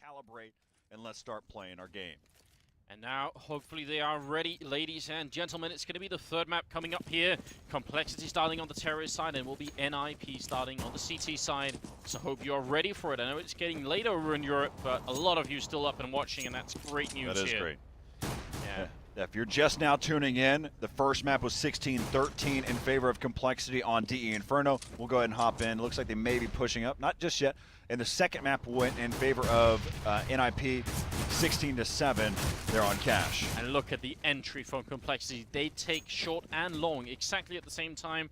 calibrate, and let's start playing our game. And now, hopefully they are ready, ladies and gentlemen. It's going to be the third map coming up here. compLexity starting on the terrorist side, and will be NiP starting on the CT side. So hope you're ready for it. I know it's getting late over in Europe, but a lot of you still up and watching, and that's great news That is here. great. Yeah. If you're just now tuning in, the first map was 16-13 in favor of compLexity on DE Inferno. We'll go ahead and hop in. Looks like they may be pushing up, not just yet. And the second map went in favor of NiP, 16-7. They're on cash. And look at the entry from compLexity. They take short and long exactly at the same time.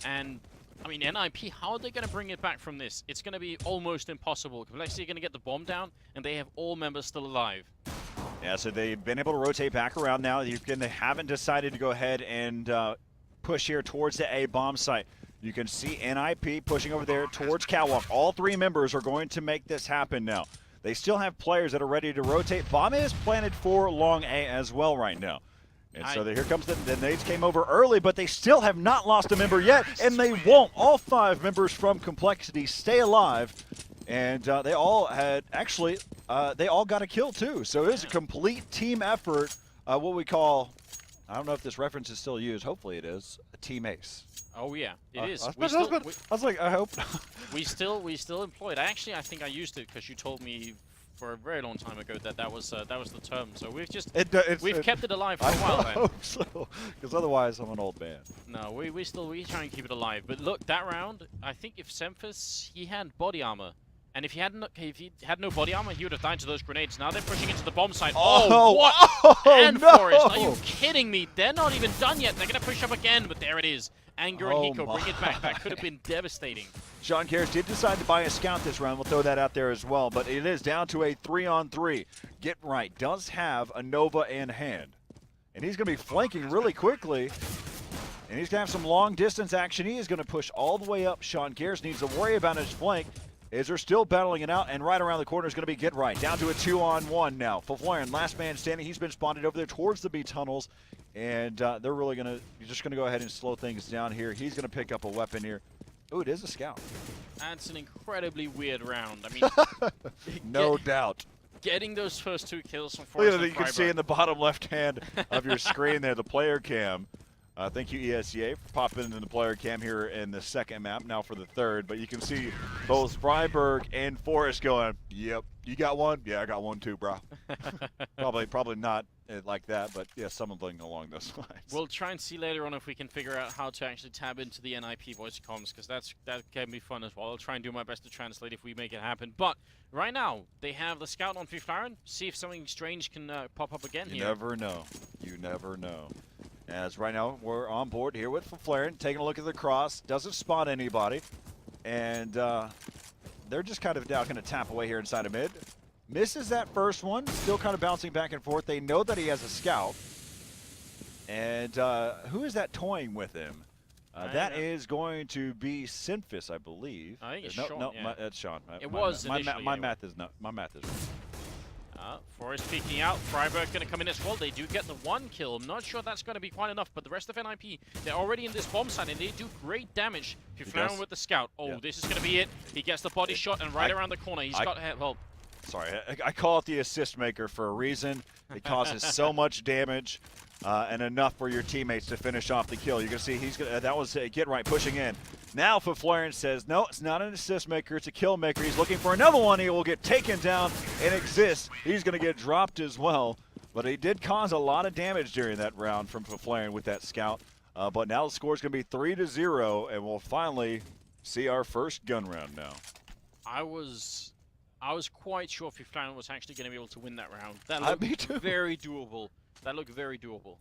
And I mean, NiP, how are they going to bring it back from this? It's going to be almost impossible. compLexity are going to get the bomb down, and they have all members still alive. Yeah, so they've been able to rotate back around now. They haven't decided to go ahead and push here towards the A bomb site. You can see NiP pushing over there towards Catwalk. All three members are going to make this happen now. They still have players that are ready to rotate. Bomb is planted for long A as well right now. And so here comes the nades came over early, but they still have not lost a member yet, and they won't. All 5 members from compLexity stay alive, and they all had, actually, they all got a kill too. So it is a complete team effort, what we call, I don't know if this reference is still used, hopefully it is, a team ace. Oh yeah, it is. I was like, I hope. we still employ it. I think I used it because you told me for a very long time ago that was the term. So we've just we've kept it alive for a while. I hope so, because otherwise I'm an old man. No, we try and keep it alive. But look, that round, I think if Semphis, he had body armor. And if he had no body armor, he would have died to those grenades. Now they're pushing into the bomb site. Oh, what? Oh, and no. Forest, are you kidding me? They're not even done yet. They're going to push up again, but there it is. Anger and Hiko bring it back. That could have been devastating. Sean Karras did decide to buy a scout this round. We'll throw that out there as well. But it is down to a 3-on-3. Get right does have a Nova in hand. And he's going to be flanking really quickly. And he's going to have some long-distance action. He is going to push all the way up. Sean Karras needs to worry about his flank. Is they're still battling it out, and right around the corner is going to be Get Right. Down to a 2-on-1 now. Fulflaren, last man standing. He's been spotted over there towards the B tunnels, and they're really going to, just going to go ahead and slow things down here. He's going to pick up a weapon here. Ooh, it is a scout. That's an incredibly weird round. I mean, no doubt. Getting those first 2 kills from Forest and you can see in the bottom left hand of your screen there, the player cam. Thank you, ESEA, for popping into the player cam here in the second map, now for the third. But you can see both Freiburg and Forrest going, yep, you got one? Yeah, I got one too, bro. probably not like that, but yeah, something along those lines. We'll try and see later on if we can figure out how to actually tab into the NiP voice comms, because that can be fun as well. I'll try and do my best to translate if we make it happen. But right now, they have the scout on Fulflaren. See if something strange can pop up again here. You never know. You never know. As right now, we're on board here with Fulflaren, taking a look at the cross. Doesn't spot anybody. And they're just kind of now going to tap away here inside of mid. Misses that first one, still kind of bouncing back and forth. They know that he has a scout. And who is that toying with him? That is going to be Semphis, I believe. I think it's no, Sean. No, yeah. That's Sean. It was my initially, math is not. My math is wrong. Forest peeking out. Freiburg going to come in as well. They do get the 1 kill. I'm not sure that's going to be quite enough, but the rest of NiP, they're already in this bomb site, and they do great damage. Fulflaren with the scout. Oh, This is going to be it. He gets the body shot, and around the corner, he's got help. Sorry, I call it the assist maker for a reason. It causes so much damage and enough for your teammates to finish off the kill. You can see that was Get Right pushing in. Now Fulflaren says, no, it's not an assist maker, it's a kill maker. He's looking for another one. He will get taken down and exist. He's going to get dropped as well. But he did cause a lot of damage during that round from Fulflaren with that scout. But now the score is going to be 3-0, and we'll finally see our first gun round now. I was quite sure Fulflaren was actually going to be able to win that round. That looked very doable. That looked very doable.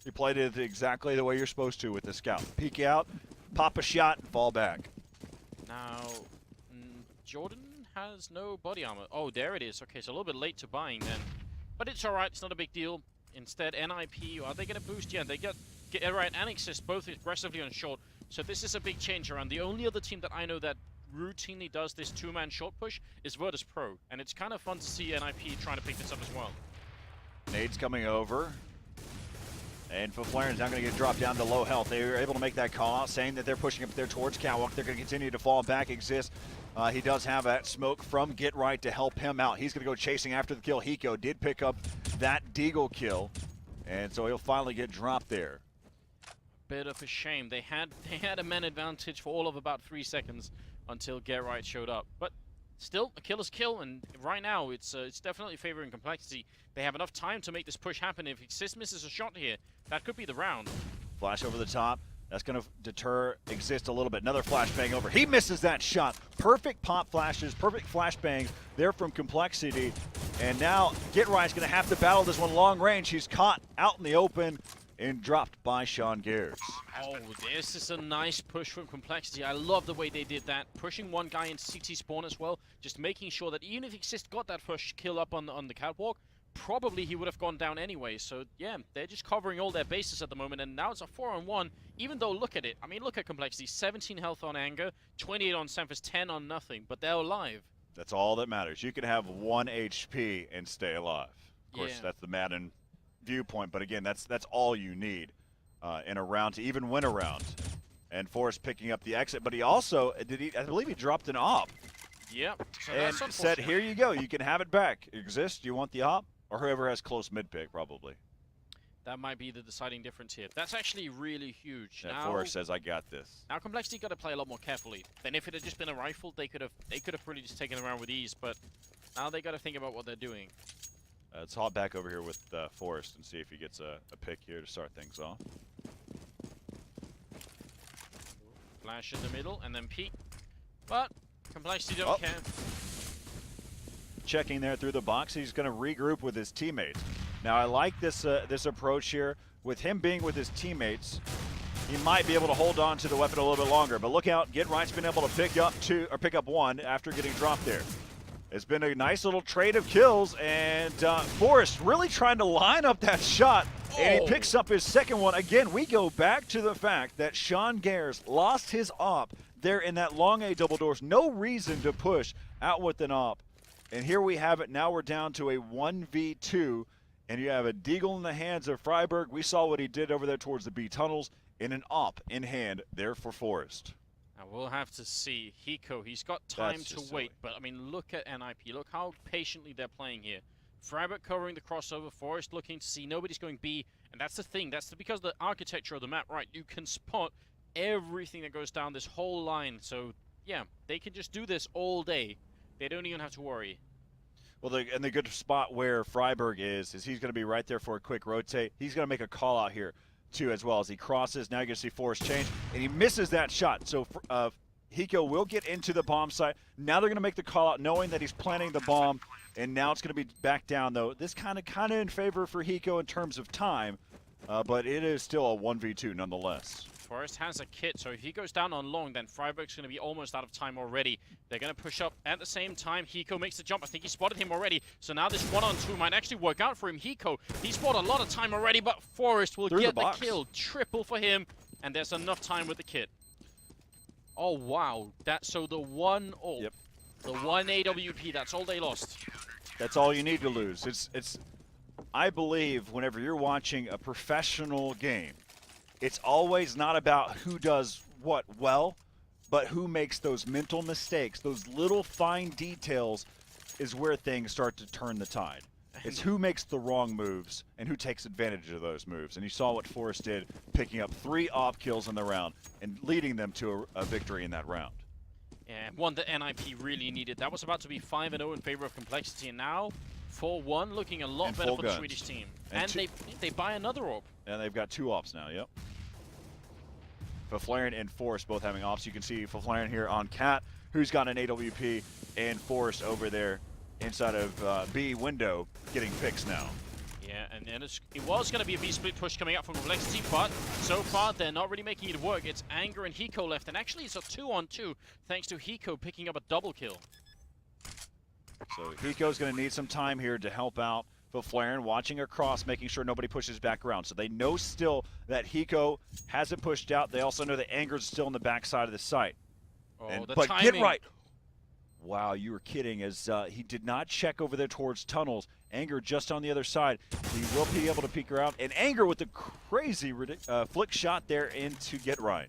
You played it exactly the way you're supposed to with the scout. Peek out, pop a shot, and fall back. Now, Jordan has no body armor. Oh, there it is. Okay, so a little bit late to buying then. But it's all right. It's not a big deal. Instead, NiP, are they going to boost? Yeah, they get right and Exist both aggressively on short. So this is a big change around. The only other team that I know that routinely does this 2-man short push is Virtus Pro. And it's kind of fun to see NiP trying to pick this up as well. Nades coming over. And Fulflaren's now going to get dropped down to low health. They were able to make that call out, saying that they're pushing up there towards Catwalk. They're going to continue to fall back, Exist. He does have that smoke from Get Right to help him out. He's going to go chasing after the kill. Hiko did pick up that Deagle kill, and so he'll finally get dropped there. Bit of a shame. They had a man advantage for all of about 3 seconds until Get Right showed up. But still, a killer's kill, and right now it's definitely favoring complexity. They have enough time to make this push happen. If Exist misses a shot here, that could be the round. Flash over the top. That's going to deter Exist a little bit. Another flashbang over. He misses that shot. Perfect pop flashes, perfect flashbangs there from complexity. And now Get Right's going to have to battle this one long range. He's caught out in the open and dropped by Sean Gears. Oh, this is a nice push from complexity. I love the way they did that. Pushing one guy into CT spawn as well. Just making sure that even if Exist got that push kill up on the catwalk, probably he would have gone down anyway. So yeah, they're just covering all their bases at the moment, and now it's a 4-on-1. Even though, look at it. I mean, look at complexity. 17 health on Anger, 28 on Semphis, 10 on nothing, but they're alive. That's all that matters. You can have 1 HP and stay alive. Of course, that's the Madden viewpoint, but again, that's all you need in a round to even win a round. And Forrest picking up the exit, but he also I believe he dropped an op. Yep. So and said, "Here you go. You can have it back. Exist. You want the op?" Or whoever has close mid pick, probably. That might be the deciding difference here. That's actually really huge. Now Forrest says, "I got this." Now complexity got to play a lot more carefully. Then if it had just been a rifle, they could have really just taken it around with ease. But now they got to think about what they're doing. Let's hop back over here with Forrest and see if he gets a pick here to start things off. Flash in the middle and then peek. But complexity don't care. Checking there through the box, he's going to regroup with his teammates. Now I like this this approach here. With him being with his teammates, he might be able to hold on to the weapon a little bit longer. But look out, Get Right's been able to pick up one after getting dropped there. It's been a nice little trade of kills, and Forrest really trying to line up that shot, and he picks up his second one. Again, we go back to the fact that Sean Gears lost his op there in that long A double doors. No reason to push out with an op. And here we have it. Now we're down to a 1v2, and you have a Deagle in the hands of Freiberg. We saw what he did over there towards the B tunnels, in an op in hand there for Forrest. Now we'll have to see. Hiko, he's got time to wait, but I mean, look at NiP. Look how patiently they're playing here. Freiberg covering the crossover, Forrest looking to see. Nobody's going B, and that's the thing. That's because the architecture of the map, right? You can spot everything that goes down this whole line. So yeah, they can just do this all day. They don't even have to worry. Well, the good spot where Freiberg is he's going to be right there for a quick rotate. He's going to make a call out here, too, as well as he crosses. Now you're going to see Forrest change, and he misses that shot. So Hiko will get into the bomb site. Now they're going to make the call out, knowing that he's planting the bomb, and now it's going to be back down, though. This kind of in favor for Hiko in terms of time, but it is still a 1v2 nonetheless. Forrest has a kit, so if he goes down on long, then Freiberg's going to be almost out of time already. They're going to push up at the same time. Hiko makes the jump. I think he spotted him already. So now this 1-on-2 might actually work out for him. Hiko, he spotted a lot of time already, but Forrest will get the kill. Triple for him, and there's enough time with the kit. Oh, wow. So the one ult, the one AWP, that's all they lost. That's all you need to lose. It's. I believe whenever you're watching a professional game, it's always not about who does what well, but who makes those mental mistakes. Those little fine details is where things start to turn the tide. It's who makes the wrong moves and who takes advantage of those moves. And you saw what Forrest did, picking up 3 op kills in the round and leading them to a victory in that round. Yeah, one that NiP really needed. That was about to be 5-0 in favor of complexity, and now 4-1, looking a lot better for the Swedish team. And they buy another orb. And they've got 2 ops now, yep. Faflarian and Forrest both having ops. You can see Faflarian here on Cat, who's got an AWP, and Forrest over there inside of B window getting picks now. Yeah, and then it was going to be a B-split push coming up from complexity, but so far they're not really making it work. It's Anger and Hiko left, and actually it's a 2-on-2 thanks to Hiko picking up a double kill. So Hiko's going to need some time here to help out Faflarian, watching across, making sure nobody pushes back around. So they know still that Hiko hasn't pushed out. They also know that Anger's still on the backside of the site. Oh, But Get Right. Wow, you were kidding, as he did not check over there towards tunnels. Anger just on the other side. He will be able to peek around. And Anger with the crazy flick shot there into Get Right.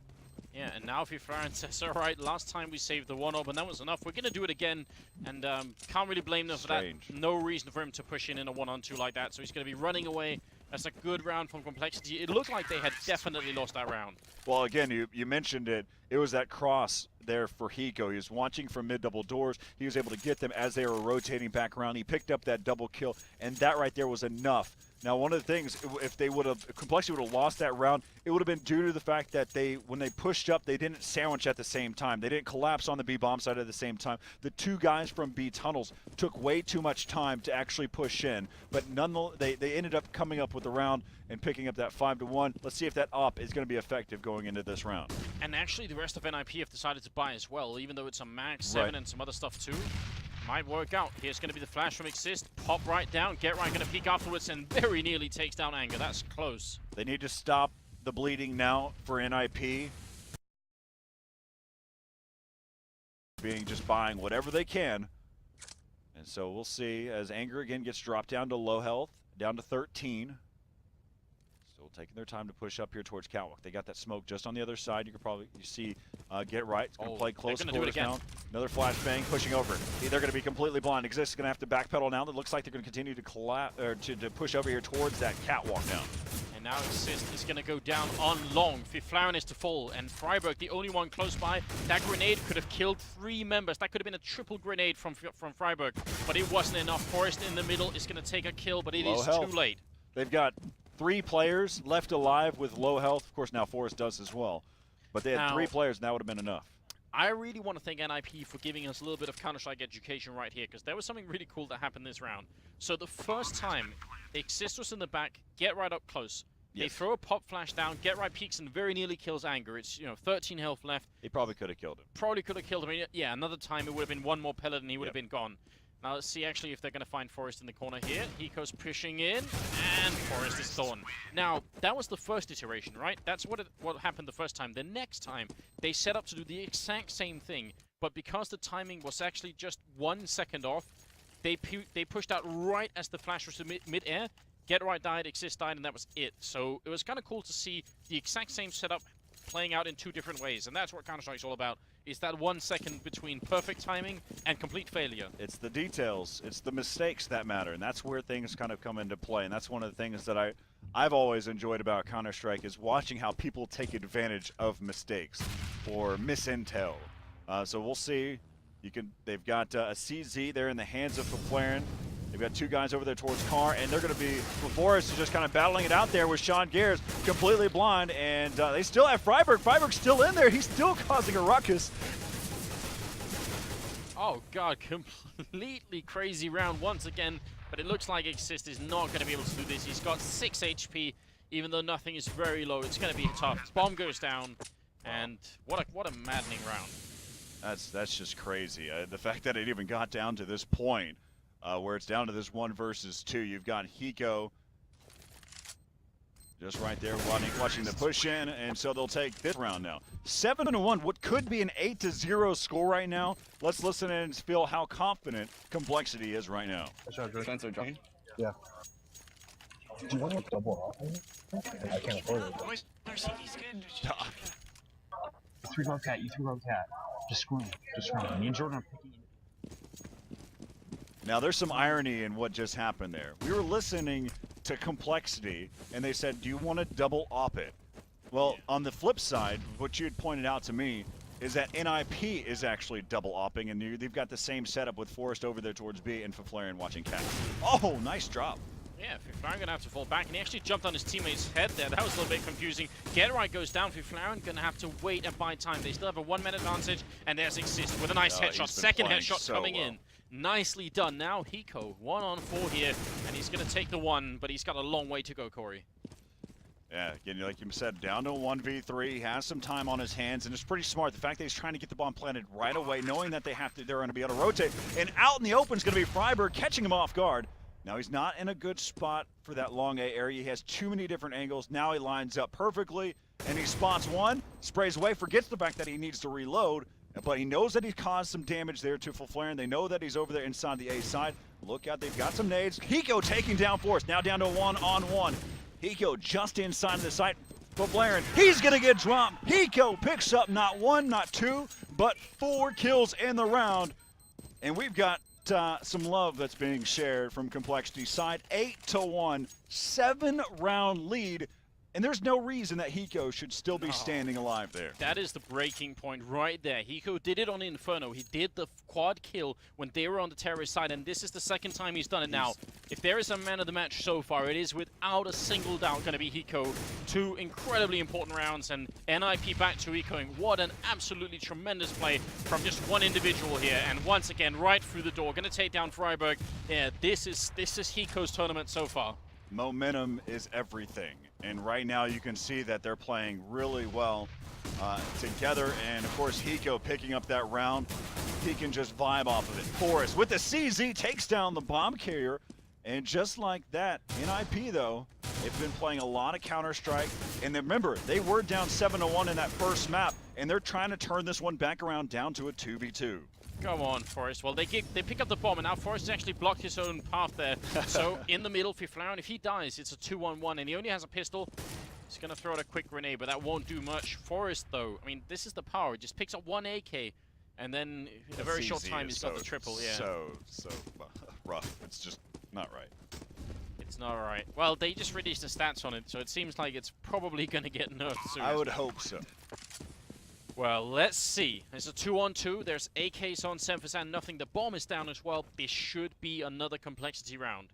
Yeah, and now Flaren says, all right, last time we saved the one orb, and that was enough. We're going to do it again, and can't really blame them for that. No reason for him to push in a 1-on-2 like that, so he's going to be running away. That's a good round from compLexity. It looked like they had definitely lost that round. Well, again, you mentioned it. It was that cross there for Hiko. He was watching from mid double doors. He was able to get them as they were rotating back around. He picked up that double kill, and that right there was enough. Now, one of the things, if compLexity would have lost that round, it would have been due to the fact that when they pushed up, they didn't sandwich at the same time. They didn't collapse on the B bomb side at the same time. The two guys from B tunnels took way too much time to actually push in, but nonetheless, they ended up coming up with the round and picking up that 5-1. Let's see if that op is going to be effective going into this round. And actually, the rest of NiP have decided to buy as well, even though it's a Mag 7 and some other stuff too. Might work out. Here's going to be the flash from Exist. Pop right down. Get right going to peek afterwards and very nearly takes down Anger. That's close. They need to stop the bleeding now for NiP. Just buying whatever they can. And so we'll see as Anger again gets dropped down to low health, down to 13. Still taking their time to push up here towards Catwalk. They got that smoke just on the other side. You see Get Right. It's going to play close quarters now. Another flashbang pushing over. They're going to be completely blind. Exist is going to have to backpedal now. It looks like they're going to continue to to push over here towards that Catwalk now. And now Exist is going to go down on long. Flaren is to fall, and Freiburg, the only one close by. That grenade could have killed 3 members. That could have been a triple grenade from Freiburg, but it wasn't enough. Forest in the middle is going to take a kill, but it is too late. They've got 3 players left alive with low health. Of course, now Forest does as well. But they had 3 players, and that would have been enough. I really want to thank NiP for giving us a little bit of Counter-Strike education right here, because there was something really cool that happened this round. So the first time, Exist was in the back, Get Right up close. They throw a pop flash down, Get Right peeks and very nearly kills Anger. It's 13 health left. He probably could have killed him. Probably could have killed him. Yeah, another time it would have been one more pellet and he would have been gone. Now let's see actually if they're going to find Forest in the corner here. Hiko's pushing in, and Forest is gone. Now, that was the first iteration, right? That's what happened the first time. The next time, they set up to do the exact same thing, but because the timing was actually just 1 second off, they pushed out right as the flash was mid-air. Get Right died, Exist died, and that was it. So it was kind of cool to see the exact same setup playing out in 2 different ways, and that's what Counter-Strike's all about. Is that 1 second between perfect timing and complete failure. It's the details, it's the mistakes that matter, and that's where things kind of come into play. And that's one of the things that I've always enjoyed about Counter-Strike is watching how people take advantage of mistakes or misintel. So we'll see. They've got a CZ there in the hands of Flaren. They've got 2 guys over there towards Car, and they're going to be, Forest is just kind of battling it out there with Sean Gears, completely blind, and they still have Freiburg. Freiburg's still in there. He's still causing a ruckus. Oh, God, completely crazy round once again, but it looks like Exist is not going to be able to do this. He's got 6 HP, even though nothing is very low. It's going to be tough. Bomb goes down, and what a maddening round. That's just crazy. The fact that it even got down to this point, where it's down to this 1 versus 2. You've got Hiko just right there watching the push in, and so they'll take this round now. 7-1, what could be an 8-0 score right now. Let's listen and feel how confident compLexity is right now. Sensor jump. Yeah. Do you want to double off? I can't afford it. You 3-row cat, you 3-row cat. Just screw him. Just screw him. Me and Jordan are picking. Now, there's some irony in what just happened there. We were listening to compLexity, and they said, do you want to double op it? Well, on the flip side, what you had pointed out to me is that NiP is actually double opping, and they've got the same setup with Forest over there towards B and Flaren watching Cat. Oh, nice drop. Yeah, Flaren going to have to fall back, and he actually jumped on his teammate's head there. That was a little bit confusing. Get Right goes down. Flaren going to have to wait and buy time. They still have a 1-man advantage, and there's Exist with a nice headshot. Second headshot coming in. Nicely done. Now Hiko, 1-on-4 here, and he's going to take the 1, but he's got a long way to go, Corey. Yeah, again, like you said, down to a 1v3. He has some time on his hands, and it's pretty smart. The fact that he's trying to get the bomb planted right away, knowing that they're going to be able to rotate. And out in the open is going to be Freiburg, catching him off guard. Now he's not in a good spot for that long A area. He has too many different angles. Now he lines up perfectly, and he spots 1, sprays away, forgets the fact that he needs to reload. But he knows that he caused some damage there to Flaren. They know that he's over there inside the A side. Look out, they've got some nades. Hiko taking down Forest, now down to a 1-on-1. Hiko just inside of the site. But Blaren, he's going to get dropped. Hiko picks up not 1, not 2, but 4 kills in the round. And we've got some love that's being shared from compLexity's side. 8-1, 7-round lead. And there's no reason that Hiko should still be standing alive there. That is the breaking point right there. Hiko did it on Inferno. He did the quad kill when they were on the terrorist side, and this is the second time he's done it now. If there is a man of the match so far, it is without a single doubt going to be Hiko. 2 incredibly important rounds, and NiP back to ecoing. What an absolutely tremendous play from just one individual here, and once again, right through the door. Going to take down Freiburg. Yeah, this is Hiko's tournament so far. Momentum is everything, and right now you can see that they're playing really well together, and of course Hiko picking up that round. He can just vibe off of it. Forrest with the CZ takes down the bomb carrier, and just like that, NiP though, they've been playing a lot of Counter-Strike, and remember, they were down 7-1 in that first map, and they're trying to turn this one back around down to a 2v2. Come on, Forrest. Well, they pick up the bomb, and now Forrest has actually blocked his own path there. So, in the middle, Fiflaren, if he dies, it's a 2-on-1, and he only has a pistol. He's going to throw out a quick grenade, but that won't do much. Forrest, though, I mean, this is the power. He just picks up 1 AK, and then in a very short time, he's got the triple. Yeah. So rough. It's just not right. It's not right. Well, they just released the stats on it, so it seems like it's probably going to get nerfed soon. I would hope so. Well, let's see. There's a 2-on-2. There's AKs on Semphis and nothing. The bomb is down as well. This should be another compLexity round.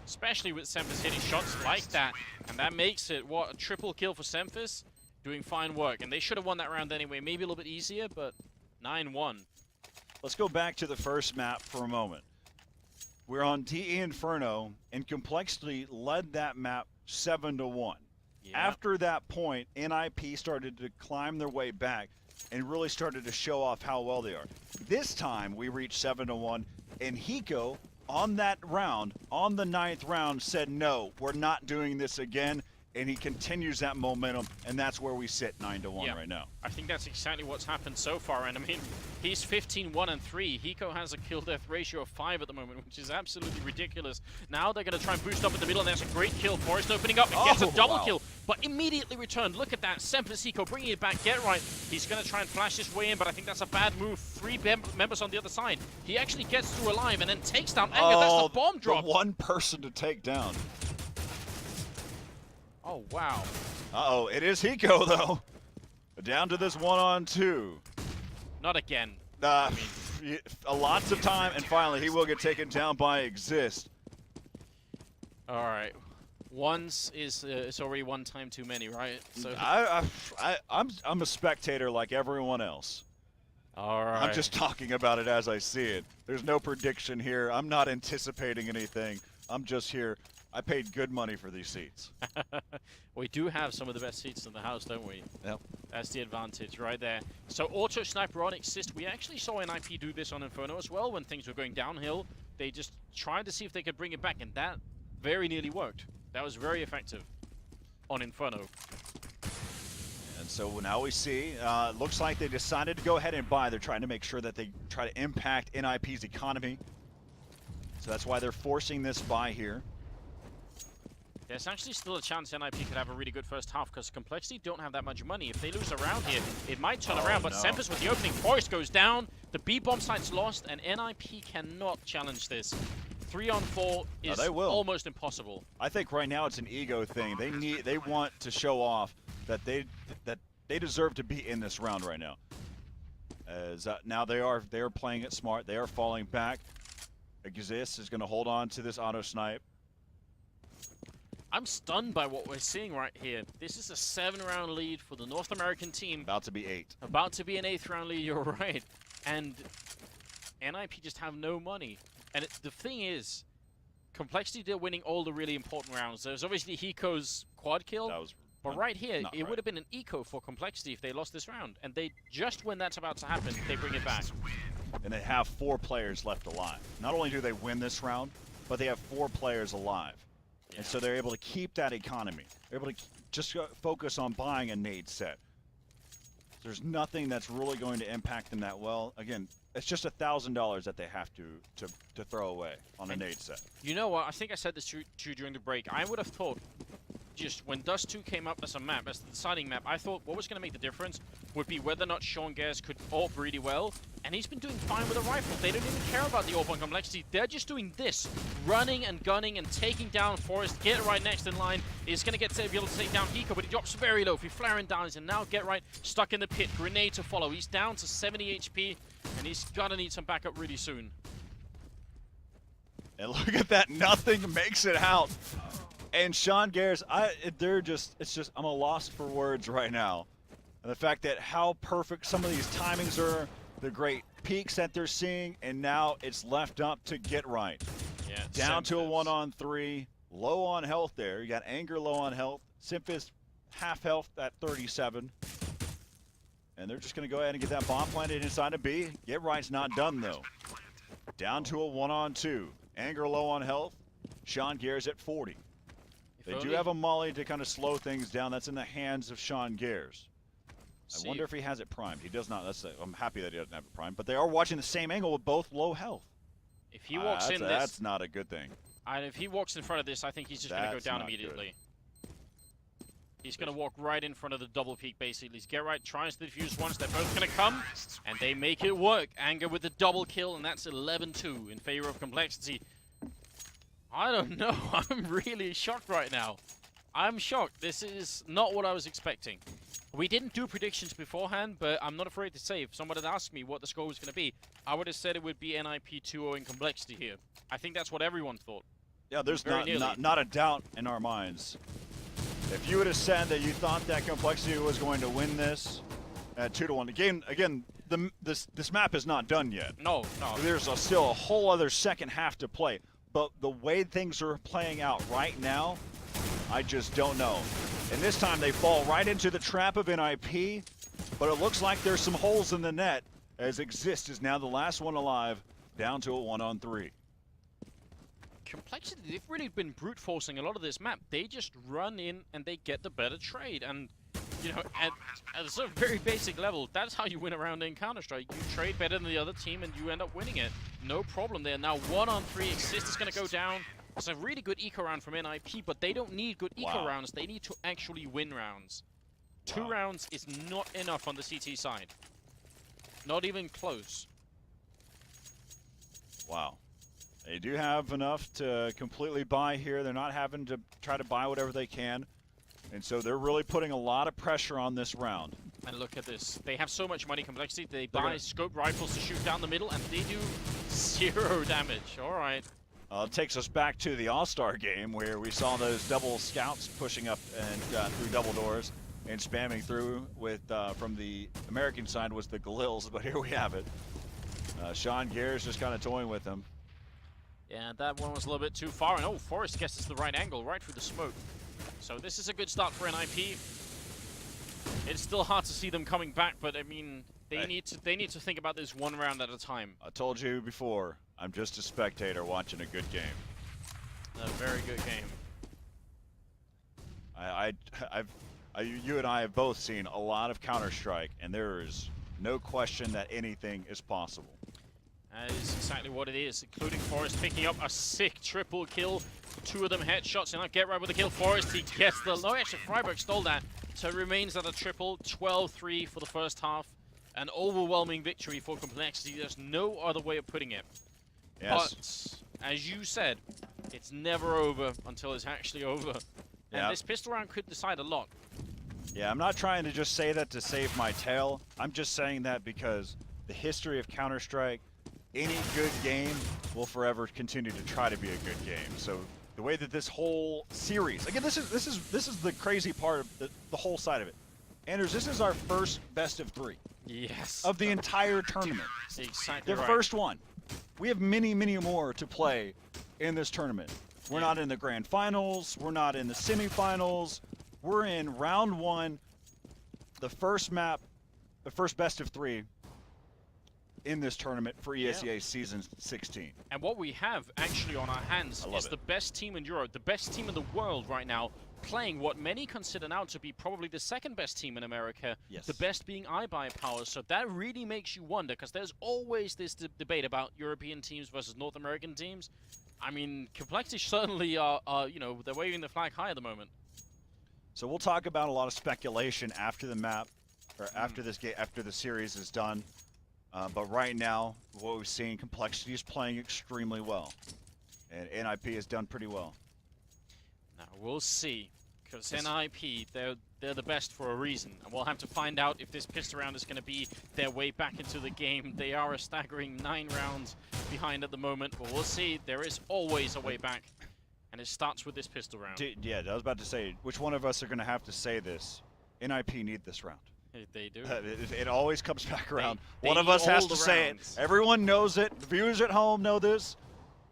Especially with Semphis hitting shots like that. And that makes it, what, a triple kill for Semphis? Doing fine work. And they should have won that round anyway. Maybe a little bit easier, but 9-1. Let's go back to the first map for a moment. We're on DE Inferno, and compLexity led that map 7-1. Yeah. After that point, NiP started to climb their way back and really started to show off how well they are. This time, we reached 7-1, and Hiko, on that round, on the 9th round, said, no, we're not doing this again, and he continues that momentum, and that's where we sit 9-1 right now. I think that's exactly what's happened so far, and I mean, he's 15-1-3. Hiko has a kill-death ratio of 5 at the moment, which is absolutely ridiculous. Now they're going to try and boost up in the middle, and there's a great kill. Forrest opening up and gets a double kill, but immediately returned. Look at that. Semphis Hiko bringing it back. Get right. He's going to try and flash his way in, but I think that's a bad move. 3 members on the other side. He actually gets through alive and then takes down Anger. That's the bomb drop. The one person to take down. Oh, wow. Uh-oh, it is Hiko, though. Down to this 1-on-2. Not again. A lots of time, and finally he will get taken down by Exist. All right. Once is it's already one time too many, right? So I'm a spectator like everyone else. all right. I'm just talking about it as I see it. There's no prediction here. I'm not anticipating anything. I'm just here. I paid good money for these seats. We do have some of the best seats in the house, don't we? Yep. That's the advantage right there. So auto sniper on Exist. We actually saw NiP do this on Inferno as well when things were going downhill. They just tried to see if they could bring it back, and that very nearly worked. That was very effective on Inferno. And so now we see, looks like they decided to go ahead and buy. They're trying to make sure that they try to impact NiP's economy. So that's why they're forcing this buy here. There's actually still a chance NiP could have a really good first half because compLexity don't have that much money. If they lose a round here, it might turn around, but Semphis with the opening. Forrest goes down. The B-bomb site's lost, and NiP cannot challenge this. 3-on-4 is almost impossible. I think right now it's an ego thing. They want to show off that they deserve to be in this round right now. As now they are playing it smart. They are falling back. Exist is going to hold on to this auto snipe. I'm stunned by what we're seeing right here. This is a 7-round lead for the North American team. About to be 8. About to be an 8th round lead, you're right. And NiP just have no money. And the thing is, compLexity, they're winning all the really important rounds. There's obviously Hiko's quad kill. But right here, it would have been an eco for compLexity if they lost this round. And they just when that's about to happen, they bring it back. And they have 4 players left alive. Not only do they win this round, but they have 4 players alive. Yeah. And so they're able to keep that economy. They're able to just focus on buying a nade set. There's nothing that's really going to impact them that well. Again, it's just $1,000 that they have to throw away on a nade set. You know what? I think I said this to you during the break. I would have thought just when Dust 2 came up as a map, as the deciding map, I thought what was going to make the difference would be whether or not Sean Gares could AWP really well, and he's been doing fine with a rifle. They don't even care about the AWP on complexity. They're just doing this, running and gunning and taking down Forest. Get right next in line is going to be able to take down Hiko, but he drops very low. If he flaring down, and now Get Right stuck in the pit. Grenade to follow. He's down to 70 HP, and he's gonna need some backup really soon. And look at that, nothing makes it out. And Sean Gares, it's just, I'm a loss for words right now. And the fact that how perfect some of these timings are, the great peaks that they're seeing, and now it's left up to Get Right. Yeah, Down to a 1-on-3, low on health there. You got Anger low on health, Simphis half health at 37. And they're just gonna go ahead and get that bomb planted inside of B. Get Right's not done though. Down to a 1-on-2. Anger low on health, Sean Gares at 40. They do have a molly to kind of slow things down. That's in the hands of Sean Gares. I wonder if he has it primed. He does not. I'm happy that he doesn't have it primed. But they are watching the same angle with both low health. If he walks in that's not a good thing. And if he walks in front of this, I think he's just going to go down immediately. He's going to walk right in front of the double peak, basically. Get Right tries to defuse once. They're both going to come, and they make it work. Anger with the double kill, and that's 11-2 in favor of complexity. I don't know. I'm really shocked right now. I'm shocked. This is not what I was expecting. We didn't do predictions beforehand, but I'm not afraid to say if someone had asked me what the score was going to be, I would have said it would be NiP 2-0 in complexity here. I think that's what everyone thought. Yeah, there's not a doubt in our minds. If you would have said that you thought that complexity was going to win this at 2-1, again, this map is not done yet. No. There's still a whole other second half to play. But the way things are playing out right now, I just don't know. And this time they fall right into the trap of NiP, but it looks like there's some holes in the net, as Exist is now the last one alive, down to a 1-on-3. Complexity, they've really been brute forcing a lot of this map. They just run in and they get the better trade. And, you know, at a sort of very basic level, that's how you win around in Counter-Strike. You trade better than the other team and you end up winning it. No problem there. Now 1-on-3, Exist is going to go down. It's a really good eco round from NiP, but they don't need good eco rounds. They need to actually win rounds. 2 rounds is not enough on the CT side. Not even close. Wow. They do have enough to completely buy here. They're not having to try to buy whatever they can. And so they're really putting a lot of pressure on this round. And look at this. They have so much money complexity. They buy scope rifles to shoot down the middle, and they do 0 damage. All right. It takes us back to the All-Star game where we saw those double scouts pushing up and through double doors and spamming through with, from the American side was the Galils, but here we have it. Sean Gares just kind of toying with them. Yeah, that one was a little bit too far, and Forrest guesses the right angle, right through the smoke. So this is a good start for NiP. It's still hard to see them coming back, but I mean, they need to think about this 1 round at a time. I told you before, I'm just a spectator watching a good game. A very good game. You and I have both seen a lot of Counter-Strike, and there is no question that anything is possible. That is exactly what it is, including Forrest picking up a sick triple kill. 2 of them headshots, and I Get Right with the kill. Forrest, he gets the... No, actually, Freiburg stole that. So it remains at a triple, 12-3 for the first half. An overwhelming victory for complexity. There's no other way of putting it. Yes. But, as you said, it's never over until it's actually over. And this pistol round could decide a lot. Yeah, I'm not trying to just say that to save my tail. I'm just saying that because the history of Counter-Strike, any good game will forever continue to try to be a good game. So the way that this whole series, again, this is the crazy part of the whole side of it. Anders, this is our first best of 3. Yes. Of the entire tournament. Exactly the first one. We have many, many more to play in this tournament. We're not in the grand finals. We're not in the semifinals. We're in round 1, the first map, the first best of 3 in this tournament for ESEA Season 16. And what we have actually on our hands is the best team in Europe, the best team in the world right now, playing what many consider now to be probably the 2nd best team in America, the best being iBuyPower. So that really makes you wonder, because there's always this debate about European teams versus North American teams. I mean, complexity certainly are, you know, they're waving the flag high at the moment. So we'll talk about a lot of speculation after the map, or after this game, after the series is done. But right now, what we've seen, compLexity is playing extremely well, and NiP has done pretty well. Now we'll see, because NiP, they're the best for a reason, and we'll have to find out if this pistol round is going to be their way back into the game. They are a staggering 9 rounds behind at the moment, but we'll see. There is always a way back, and it starts with this pistol round. Yeah, I was about to say, which one of us are going to have to say this? NiP need this round. They do. It always comes back around. They One of need us has all to the say rounds. it. Everyone knows it. The viewers at home know this.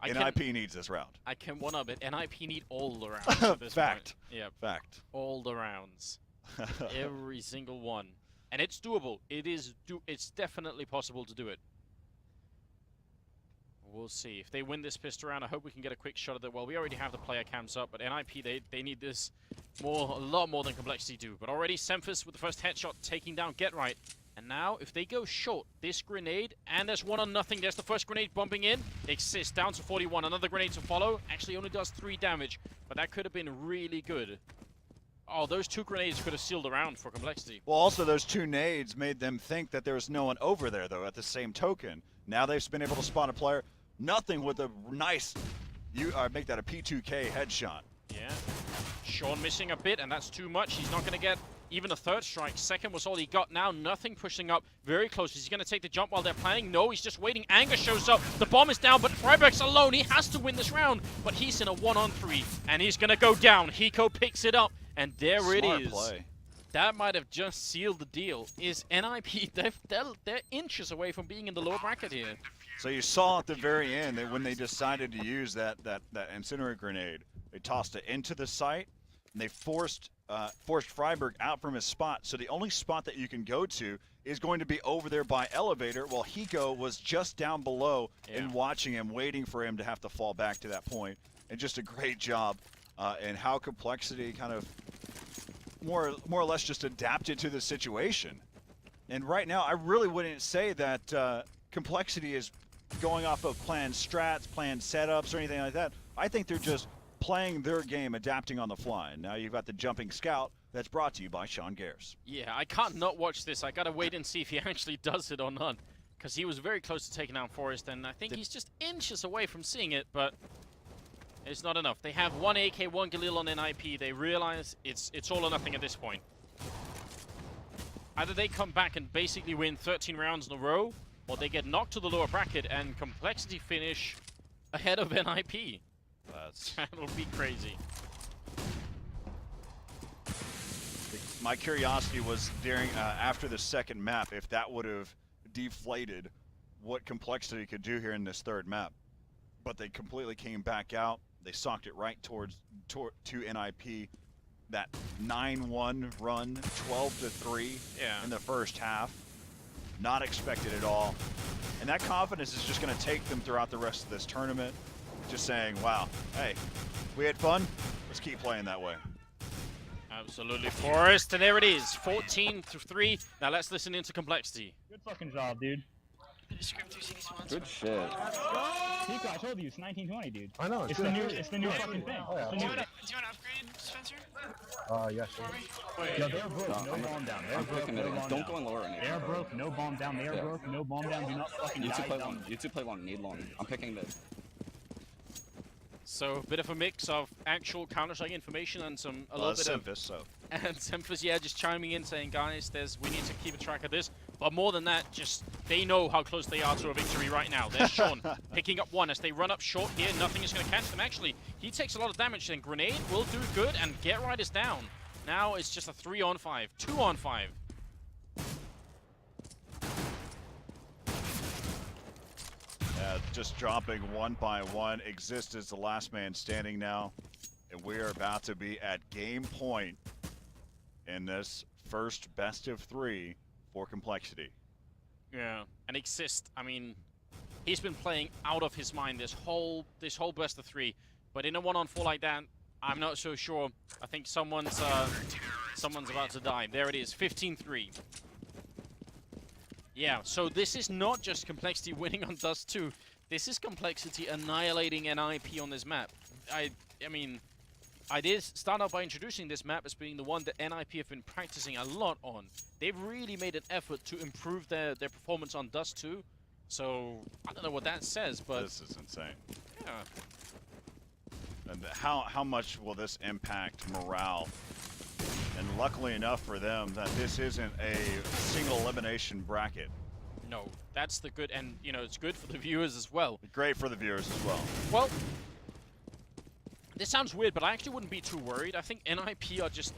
NiP needs this round. I can one-up it. NiP need all the rounds at this Fact. point. Yeah, Fact. all the rounds. Every single one. And it's doable. It's definitely possible to do it. We'll see. If they win this pistol round, I hope we can get a quick shot at it. Well, we already have the player cams up, but NiP, they need this a lot more than compLexity do. But already Semphis with the first headshot taking down Get Right. And now, if they go short, this grenade, and there's 1 on nothing. There's the first grenade bumping in. Exist down to 41. Another grenade to follow. Actually only does 3 damage, but that could have been really good. Oh, those 2 grenades could have sealed the round for compLexity. Well, also those 2 nades made them think that there was no one over there, though, at the same token. Now they've been able to spot a player. Nothing with a nice, make that a P2K headshot. Yeah. Sean missing a bit, and that's too much. He's not going to get even a 3rd strike. 2nd was all he got. Now nothing pushing up very close. Is he going to take the jump while they're playing? No, he's just waiting. Anger shows up. The bomb is down, but Freiberg's alone. He has to win this round, but he's in a 1-on-3, and he's going to go down. Hiko picks it up, and there Smart it is. Play. That might have just sealed the deal. Is NiP, they're inches away from being in the lower bracket here. So you saw at the very end that when they decided to use that incendiary grenade, they tossed it into the site, and they forced Freiberg out from his spot. So the only spot that you can go to is going to be over there by elevator, while Hiko was just down below and watching him, waiting for him to have to fall back to that point. And just a great job, and how compLexity kind of more or less just adapted to the situation. And right now, I really wouldn't say that compLexity is going off of planned strats, planned setups, or anything like that. I think they're just playing their game, adapting on the fly. And now you've got the jumping scout that's brought to you by Sean Gares. Yeah, I can't not watch this. I gotta wait and see if he actually does it or not, because he was very close to taking down Forrest, and I think he's just inches away from seeing it, but it's not enough. They have 1 AK, 1 Galil on NiP. They realize it's all or nothing at this point. Either they come back and basically win 13 rounds in a row, or they get knocked to the lower bracket and compLexity finish ahead of NiP. That'll be crazy. My curiosity was during after the second map, if that would have deflated what compLexity could do here in this 3rd map. But they completely came back out. They socked it right to NiP. That 9-1 run, 12-3 in the first half. Not expected at all. And that confidence is just going to take them throughout the rest of this tournament. Just saying, wow, hey, we had fun. Let's keep playing that way. Absolutely, Forrest, and there it is, 14-3. Now let's listen into compLexity. Good fucking job, dude. Good shit. Hiko, I told you, it's 1920, dude. I know. It's the new fucking thing. Oh, yeah. It's the new Do you want to upgrade, Spencer? Yeah, sure. Yo, they're broke, no bomb down. They're I'm broke, picking no it in. bomb Don't down. go in lower right They're now. broke, no bomb down. They are Yeah. broke, no bomb down. Do not fucking You two die play dumb. long. You two play long. Need long. I'm picking mid. So a bit of a mix of actual Counter-Strike information and a little bit of Semphis, so. and Semphis, yeah, just chiming in saying, guys, we need to keep a track of this. But more than that, just they know how close they are to a victory right now. There's Sean picking up 1 as they run up short here. Nothing is going to catch them. Actually, he takes a lot of damage, and Grenade will do good, and Get Right is down. Now it's just a 3-on-5, 2-on-5. Just dropping 1 by 1. Exist is the last man standing now. And we are about to be at game point in this first best of 3 for compLexity. Yeah, and Exist, I mean, he's been playing out of his mind this whole best of 3. But in a 1-on-4 like that, I'm not so sure. I think someone's about to die. There it is, 15-3. Yeah, so this is not just compLexity winning on Dust 2. This is compLexity annihilating NiP on this map. I mean, I did start out by introducing this map as being the one that NiP have been practicing a lot on. They've really made an effort to improve their performance on Dust 2. So, I don't know what that says, but... This is insane. Yeah. And how much will this impact morale? And luckily enough for them that this isn't a single elimination bracket. No, that's the good, and you know, it's good for the viewers as well. Great for the viewers as well. Well, this sounds weird, but I actually wouldn't be too worried. I think NiP are just,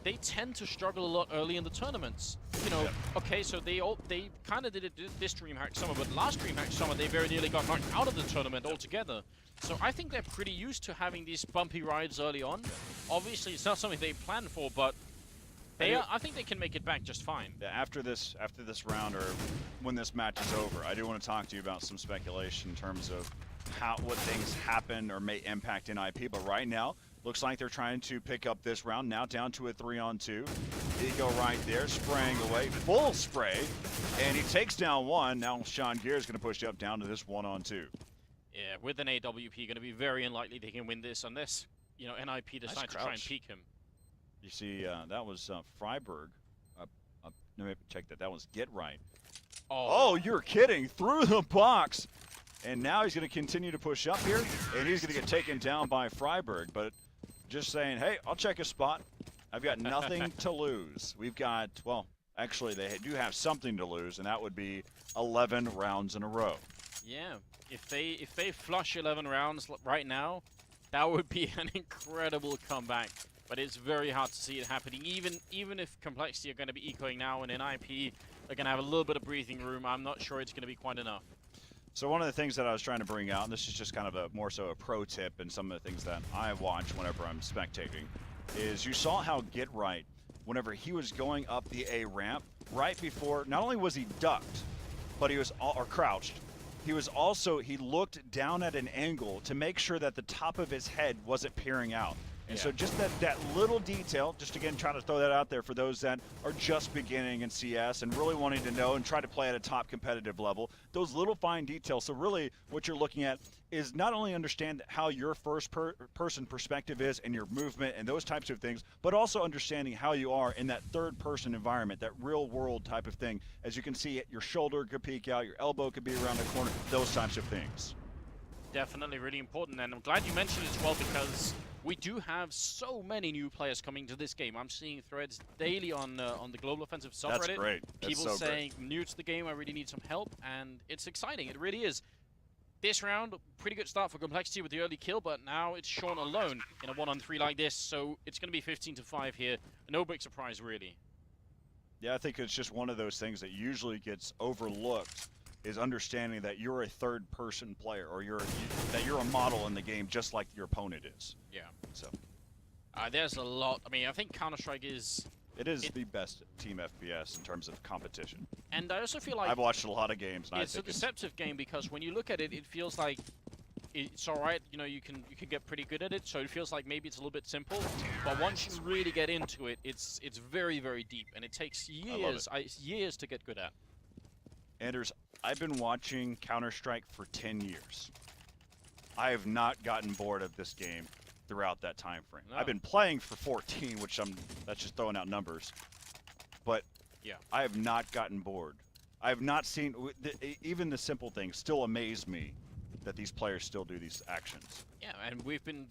they tend to struggle a lot early in the tournaments. You know, okay, so they kind of did it this DreamHack Summer, but last DreamHack Summer they very nearly got knocked out of the tournament altogether. So I think they're pretty used to having these bumpy rides early on. Obviously, it's not something they planned for, but I think they can make it back just fine. Yeah, after this round, or when this match is over, I do want to talk to you about some speculation in terms of what things happen or may impact NiP. But right now, looks like they're trying to pick up this round. Now down to a 3-on-2. Ego right there, spraying away, full spray, and he takes down one. Now Sean Gear is going to push up down to this 1-on-2. Yeah, with an AWP, going to be very unlikely they can win this unless, you know, NiP decide to try and peek him. You see, that was Freiberg. Let me check that. That was Get Right. Oh, you're kidding. Through the box. And now he's going to continue to push up here, and he's going to get taken down by Freiberg. But just saying, hey, I'll check a spot. I've got nothing to lose. We've got, well, actually, they do have something to lose, and that would be 11 rounds in a row. Yeah, if they flush 11 rounds right now, that would be an incredible comeback. But it's very hard to see it happening. Even if compLexity are going to be ecoing now and NiP are going to have a little bit of breathing room, I'm not sure it's going to be quite enough. So one of the things that I was trying to bring out, and this is just kind of a more so a pro tip and some of the things that I watch whenever I'm spectating, is you saw how Get Right, whenever he was going up the A ramp, right before, not only was he ducked, but he was, or crouched, he was also, he looked down at an angle to make sure that the top of his head wasn't peering out. And so just that little detail, just again trying to throw that out there for those that are just beginning in CS and really wanting to know and try to play at a top competitive level, those little fine details. So really what you're looking at is not only understand how your first person perspective is and your movement and those types of things, but also understanding how you are in that third person environment, that real world type of thing. As you can see, your shoulder could peek out, your elbow could be around the corner, those types of things. Definitely really important, and I'm glad you mentioned it as well, because we do have so many new players coming to this game. I'm seeing threads daily on the Global Offensive subreddit. That's great. People so saying, new to the game, I really need some help, and it's exciting. It really is. This round, pretty good start for compLexity with the early kill, but now it's Sean alone in a 1-on-3 like this, so it's going to be 15-5 here. No big surprise, really. Yeah, I think it's just one of those things that usually gets overlooked, is understanding that you're a third-person player, or that you're a model in the game, just like your opponent is. Yeah. So there's a lot. I mean, I think Counter-Strike is... It is the best team FPS in terms of competition. And I also feel like... I've watched a lot of games, and it's a deceptive game, because when you look at it, it feels like it's all right. You know, you can get pretty good at it, so it feels like maybe it's a little bit simple. But once you really get into it, it's very, very deep, and it takes years to get good at. Anders, I've been watching Counter-Strike for 10 years. I have not gotten bored of this game throughout that time frame. No. I've been playing for 14, which that's just throwing out numbers. But yeah, I have not gotten bored. I have not seen, even the simple things still amaze me that these players still do these actions. Yeah, and we've been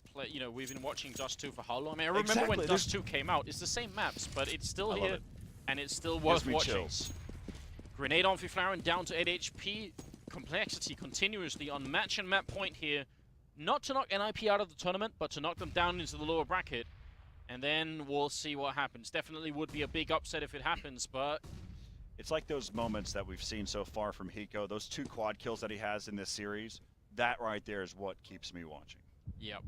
watching Dust 2 for how long? I mean, I remember when Dust 2 came out. It's the same maps, but it's still here, and it's still worth watching. Chills. Grenade on Flaren down to 8 HP. compLexity continuously on match and map point here. Not to knock NiP out of the tournament, but to knock them down into the lower bracket. And then we'll see what happens. Definitely would be a big upset if it happens, but... It's like those moments that we've seen so far from Hiko, those 2 quad kills that he has in this series. That right there is what keeps me watching. Yep.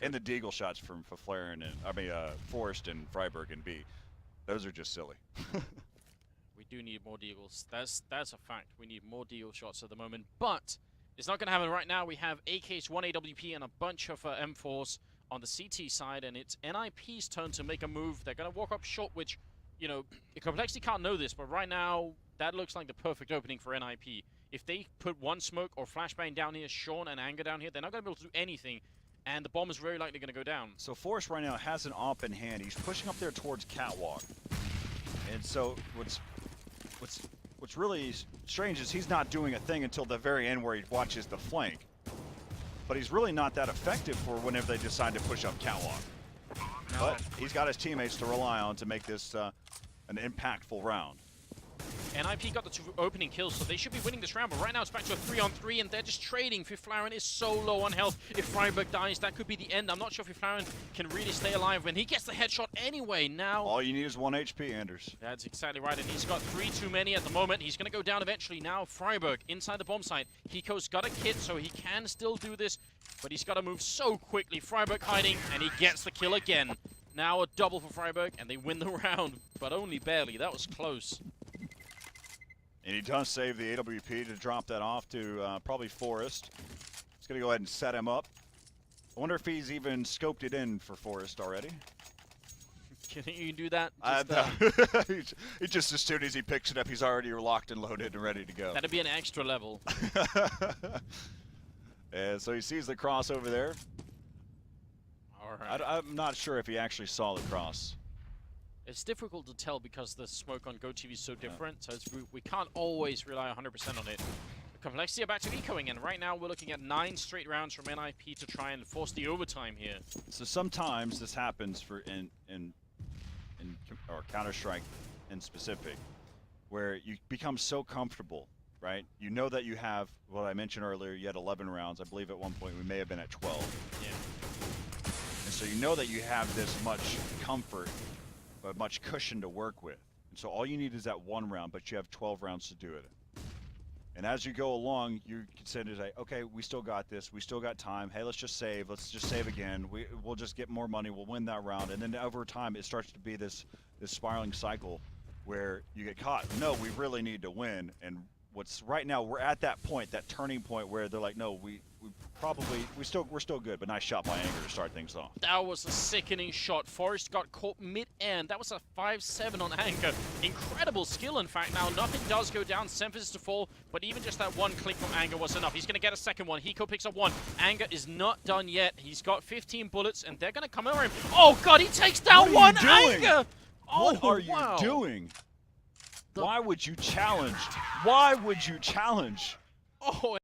And the deagle shots from Flaren and, Forrest and Freiberg and B. Those are just silly. We do need more deagles. That's a fact. We need more deagle shots at the moment, but it's not going to happen right now. We have AK's 1 AWP and a bunch of M4s on the CT side, and it's NiP's turn to make a move. They're going to walk up short, which, you know, compLexity can't know this, but right now, that looks like the perfect opening for NiP. If they put one smoke or flashbang down here, Sean and Anger down here, they're not going to be able to do anything. and the bomb is very likely going to go down. So Forrest right now has an op in hand. He's pushing up there towards Catwalk. And so what's really strange is he's not doing a thing until the very end where he watches the flank. But he's really not that effective for whenever they decide to push up Catwalk. But he's got his teammates to rely on to make this an impactful round. NiP got the 2 opening kills, so they should be winning this round, but right now it's back to a 3-on-3, and they're just trading. Fiflaren is so low on health. If Freiburg dies, that could be the end. I'm not sure if Fiflaren can really stay alive when he gets the headshot anyway. Now, All you need is 1 HP, Anders. that's exactly right, and he's got 3 too many at the moment. He's going to go down eventually. Now, Freiburg inside the bomb site. Hiko's got a kit, so he can still do this, but he's got to move so quickly. Freiburg hiding, and he gets the kill again. Now a double for Freiburg, and they win the round, but only barely. That was close. And he does save the AWP to drop that off to probably Forrest. He's going to go ahead and set him up. I wonder if he's even scoped it in for Forrest already. Can you do that? He just, as soon as he picks it up, he's already locked and loaded and ready to go. That'd be an extra level. And so he sees the cross over there. All right. I'm not sure if he actually saw the cross. It's difficult to tell because the smoke on GoTV is so different, so we can't always rely 100% on it. compLexity are back to ecoing, and right now we're looking at 9 straight rounds from NiP to try and force the overtime here. So sometimes this happens for in or Counter-Strike in specific, where you become so comfortable, right? You know that you have what I mentioned earlier. You had 11 rounds. I believe at one point we may have been at 12. Yeah. And so you know that you have this much comfort, but much cushion to work with. And so all you need is that 1 round, but you have 12 rounds to do it. And as you go along, you can say, okay, we still got this. We still got time. Hey, let's just save. Let's just save again. We'll just get more money. We'll win that round. And then over time, it starts to be this spiraling cycle where you get caught. No, we really need to win. And right now, we're at that point, that turning point where they're like, no, we're still good, but nice shot by Anger to start things off. That was a sickening shot. Forrest got caught mid-end. That was a 5-7 on Anger. Incredible skill, in fact. Now, nothing does go down. Senfis is to fall, but even just that 1 click from Anger was enough. He's going to get a second one. Hiko picks up 1. Anger is not done yet. He's got 15 bullets, and they're going to come over him. Oh, God, he takes down 1 Anger! Oh, what are wow. you doing? Why would you challenge? Why would you challenge? Oh,